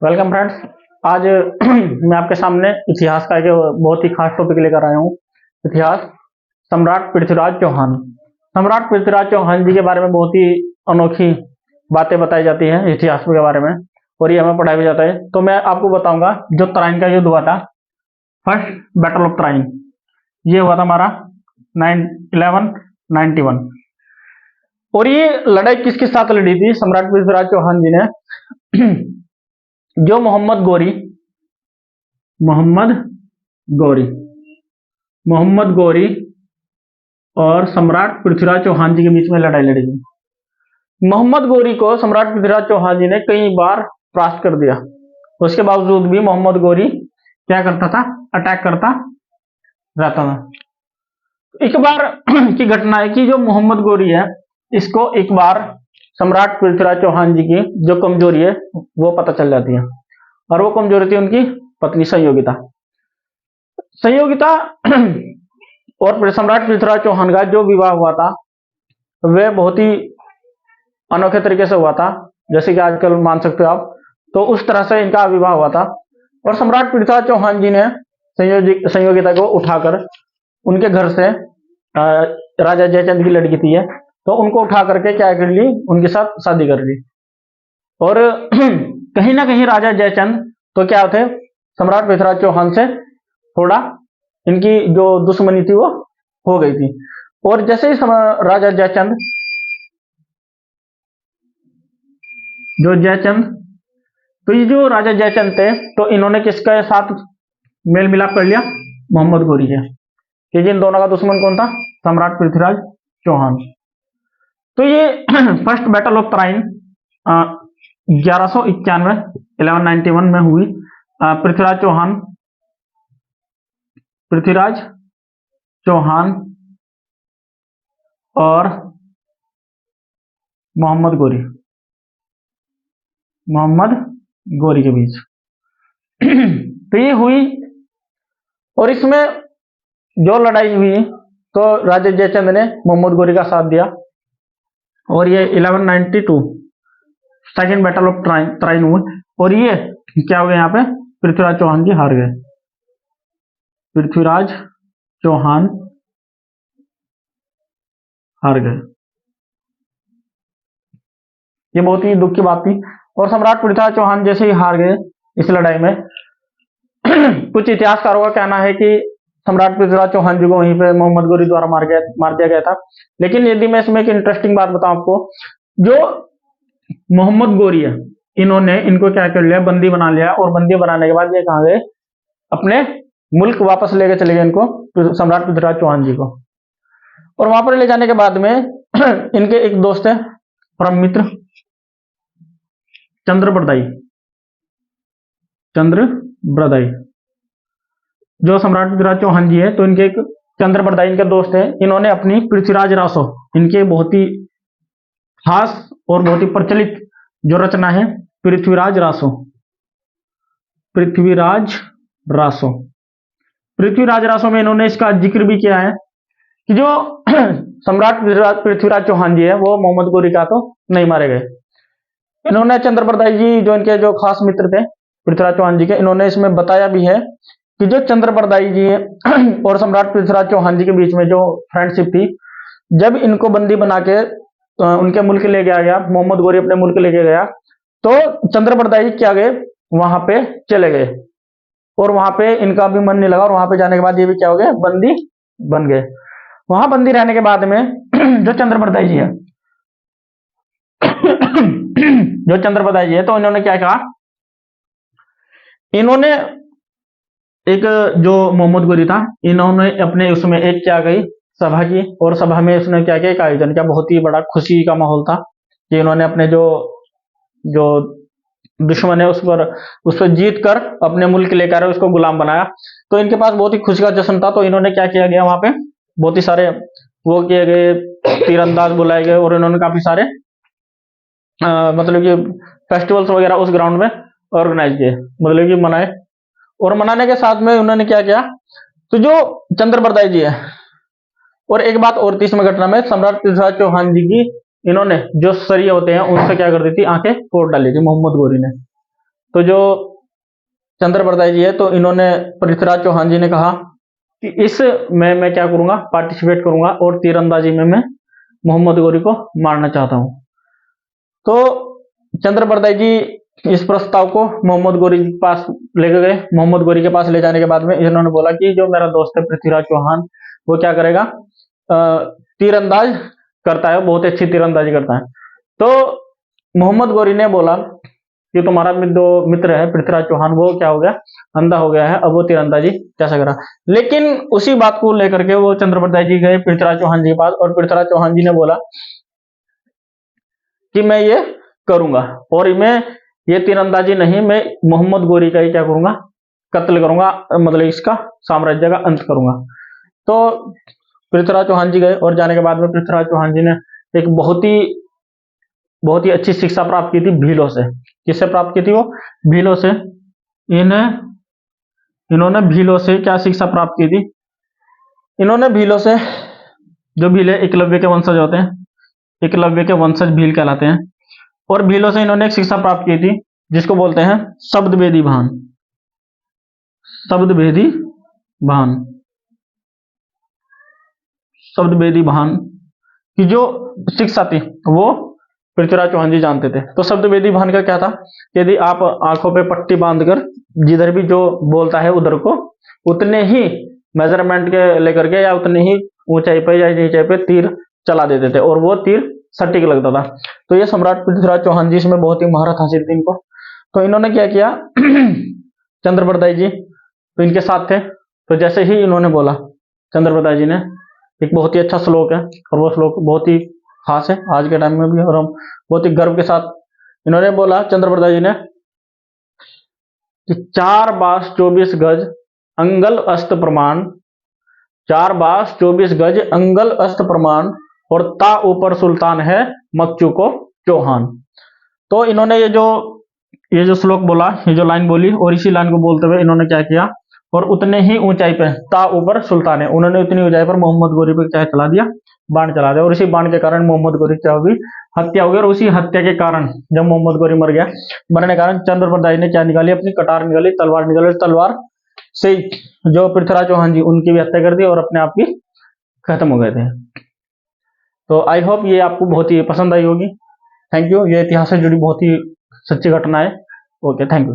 Welcome friends. आज मैं आपके सामने इतिहास का एक बहुत ही खास टॉपिक लेकर आया हूँ। इतिहास सम्राट पृथ्वीराज चौहान। सम्राट पृथ्वीराज चौहान जी के बारे में बहुत ही अनोखी बातें बताई जाती हैं इतिहास के बारे में, और ये हमें पढ़ाया भी जाता है। तो मैं आपको बताऊंगा जो तराइन का युद्ध हुआ था, फर्स्ट बैटल ऑफ तराइन, ये हुआ था हमारा 1191। और ये लड़ाई किसके साथ लड़ी थी सम्राट पृथ्वीराज चौहान जी ने? जो मोहम्मद गौरी और सम्राट पृथ्वीराज चौहान जी के बीच में लड़ाई लड़ी गई। मोहम्मद गौरी को सम्राट पृथ्वीराज चौहान जी ने कई बार परास्त कर दिया। उसके बावजूद भी मोहम्मद गौरी क्या करता था? अटैक करता रहता था। एक बार की घटना है कि जो मोहम्मद गौरी है, इसको एक बार सम्राट पृथ्वीराज चौहान जी की जो कमजोरी है वो पता चल जाती है, और वो कमजोरी थी उनकी पत्नी संयोगिता। और सम्राट पृथ्वीराज चौहान का जो विवाह हुआ था वह बहुत ही अनोखे तरीके से हुआ था, जैसे कि आजकल मान सकते हो आप। तो उस तरह से इनका विवाह हुआ था, और सम्राट पृथ्वीराज चौहान जी ने संयोगिता को उठाकर उनके घर से राजा जयचंद की लड़की थी, तो उनको उठा करके क्या कर ली, उनके साथ शादी कर ली। और कहीं ना कहीं राजा जयचंद तो क्या थे, सम्राट पृथ्वीराज चौहान से थोड़ा इनकी जो दुश्मनी थी वो हो गई थी। और जैसे ही राजा जयचंद तो ये जो राजा जयचंद थे, तो इन्होंने किसके साथ मेल मिलाप कर लिया? मोहम्मद गौरी के। कि जिन दोनों का दुश्मन कौन था? सम्राट पृथ्वीराज चौहान। तो ये फर्स्ट बैटल ऑफ तराइन 1191 में हुई। पृथ्वीराज चौहान और मोहम्मद गौरी के बीच तो ये हुई। और इसमें जो लड़ाई हुई तो राजा जयचंद ने मोहम्मद गौरी का साथ दिया, और ये 1192 सेकेंड बैटल ऑफ तराइन हुई। और ये क्या हो गया, यहाँ पे पृथ्वीराज चौहान जी हार गए। पृथ्वीराज चौहान हार गए। ये बहुत ही दुख की बात थी। और सम्राट पृथ्वीराज चौहान जैसे ही हार गए इस लड़ाई में कुछ इतिहासकारों का कहना है कि सम्राट पृथ्वीराज चौहान जी को वहीं पे मोहम्मद गौरी द्वारा मार दिया गया था। लेकिन यदि मैं इसमें एक इंटरेस्टिंग बात बताऊं आपको, जो मोहम्मद गौरी है, इनको क्या कर लिया, बंदी बना लिया। और बंदी बनाने के बाद ये कहां गए? अपने मुल्क वापस लेके चले गए इनको, सम्राट पृथ्वीराज चौहान जी को। और वहां पर ले जाने के बाद में इनके एक दोस्त है, परम मित्र चंद्रबरदाई। जो सम्राट पृथ्वीराज चौहान जी है, तो इनके एक चंद्रबरदाई इनके दोस्त है। इन्होंने अपनी पृथ्वीराज रासो, इनके बहुत ही खास और बहुत ही प्रचलित जो रचना है पृथ्वीराज रासो में इन्होंने इसका जिक्र भी किया है कि जो सम्राट पृथ्वीराज चौहान जी है वो मोहम्मद गौरी का तो नहीं मारे गए। इन्होंने चंद्रबरदाई जी, जो इनके जो खास मित्र थे पृथ्वीराज चौहान जी के, इन्होंने इसमें बताया भी है कि जो चंद्रबरदाई जी और सम्राट पृथ्वीराज चौहान जी के बीच में जो फ्रेंडशिप थी, जब इनको बंदी बना के उनके मुल्क ले गया, मोहम्मद गौरी अपने मुल्क लेके गया, तो चंद्रबरदाई क्या गए, वहां पे चले गए। और वहां पे इनका भी मन नहीं लगा, और वहां पे जाने के बाद ये भी क्या हो गए, बंदी बन गए। वहां बंदी रहने के बाद में जो चंद्रबरदाई जी है, तो इन्होंने क्या कहा, इन्होंने एक जो मोहम्मद गौरी था, इन्होंने अपने उसमें एक क्या गई सभा की, और सभा में उसने क्या किया, एक आयोजन किया। बहुत ही बड़ा खुशी का माहौल था कि इन्होंने अपने जो दुश्मन है उस पर जीत कर अपने मुल्क लेकर उसको गुलाम बनाया। तो इनके पास बहुत ही खुशी का जश्न था। तो इन्होंने क्या किया गया, वहां पे बहुत ही सारे वो किए गए, तीरंदाज बुलाए गए, और इन्होंने काफी सारे मतलब कि फेस्टिवल्स वगैरह उस ग्राउंड में ऑर्गेनाइज किए, मतलब कि मनाए। और मनाने के साथ में उन्होंने क्या किया, तो जो चंद्रबरदाई जी है, और एक बात और थी इसमें घटना में, सम्राट पृथ्वीराज चौहान जी की इन्होंने जो सरिये होते हैं उनसे क्या कर दी थी, आंखें फोड़ डाली थी मोहम्मद गौरी ने। तो जो चंद्रप्रदाय जी है, तो इन्होंने पृथ्वीराज चौहान जी ने कहा कि इस में मैं क्या करूंगा, पार्टिसिपेट करूंगा और तीरंदाजी में मैं मोहम्मद गौरी को मारना चाहता हूं। तो चंद्रप्रदाय जी इस प्रस्ताव को मोहम्मद गौरी के पास लेके गए। मोहम्मद गौरी के पास ले जाने के बाद में इन्होंने बोला कि जो मेरा दोस्त है पृथ्वीराज चौहान, वो क्या करेगा, तीरंदाज करता है, बहुत अच्छी तीरंदाजी करता है। तो मोहम्मद गौरी ने बोला कि तुम्हारा जो मित्र है पृथ्वीराज चौहान, वो क्या हो गया, अंधा हो गया है, अब वो तीरंदाजी कैसे करा। लेकिन उसी बात को लेकर के वो चंद्रप्रदाय जी गए पृथ्वीराज चौहान जी के पास, और पृथ्वीराज चौहान जी ने बोला कि मैं ये करूंगा, और मैं ये तीरंदाजी नहीं, मैं मोहम्मद गौरी का ही क्या करूंगा, कत्ल करूंगा, मतलब इसका साम्राज्य का अंत करूंगा। तो पृथ्वीराज चौहान जी गए, और जाने के बाद में पृथ्वीराज चौहान जी ने एक बहुत ही अच्छी शिक्षा प्राप्त की थी भीलों से। किससे प्राप्त की थी वो, भीलों से। इन्होंने भीलों से क्या शिक्षा प्राप्त की थी, इन्होंने भीलों से, जो भील है एकलव्य के वंशज होते हैं, एकलव्य के वंशज भील कहलाते हैं, और भीलों से इन्होंने एक शिक्षा प्राप्त की थी जिसको बोलते हैं शब्दभेदी भान। शब्दभेदी भान, शब्दभेदी भान की जो शिक्षा थी वो पृथ्वीराज चौहान जी जानते थे। तो शब्दभेदी भान का क्या था, यदि आप आंखों पे पट्टी बांधकर जिधर भी जो बोलता है उधर को उतने ही मेजरमेंट के लेकर के या उतने ही ऊंचाई पे या नीचे पे तीर चला देते थे, और वो तीर सटीक लगता था। तो ये सम्राट पृथ्वीराज चौहान जी इसमें बहुत ही महारत हासिल थी इनको। तो इन्होंने क्या किया, चंद्रप्रदाय जी तो इनके साथ थे। तो जैसे ही इन्होंने बोला चंद्रप्रदाय जी ने, एक बहुत ही अच्छा श्लोक है, और वो श्लोक बहुत ही खास है आज के टाइम में भी, और हम बहुत ही गर्व के साथ इन्होंने बोला चंद्रप्रदाय जी ने कि 4 बास 24 गज अंगल अस्त प्रमाण, 4 बास 24 गज अंगल अस्त प्रमाण, और ता ऊपर सुल्तान है मक्चू को चौहान। तो इन्होंने ये जो श्लोक बोला, ये जो लाइन बोली, और इसी लाइन को बोलते हुए इन्होंने क्या किया, और उतने ही ऊंचाई पे ता ऊपर सुल्तान है, उन्होंने उतनी ऊंचाई पर मोहम्मद गौरी पे क्या चला दिया, बाण चला दिया, और इसी बाण के कारण मोहम्मद गौरी क्या होगी, हत्या हो गई। और उसी हत्या के कारण जब मोहम्मद गौरी मर गया, मरने के कारण चंद्रप्रदाय ने क्या निकाली, अपनी कटार निकाली, तलवार निकाली, तलवार से जो पृथ्वीराज चौहान जी उनकी भी हत्या कर दी, और अपने आप ही खत्म हो गए थे। तो आई होप ये आपको बहुत ही पसंद आई होगी। Thank you. ये इतिहास से जुड़ी बहुत ही सच्ची घटना है। Okay, thank you.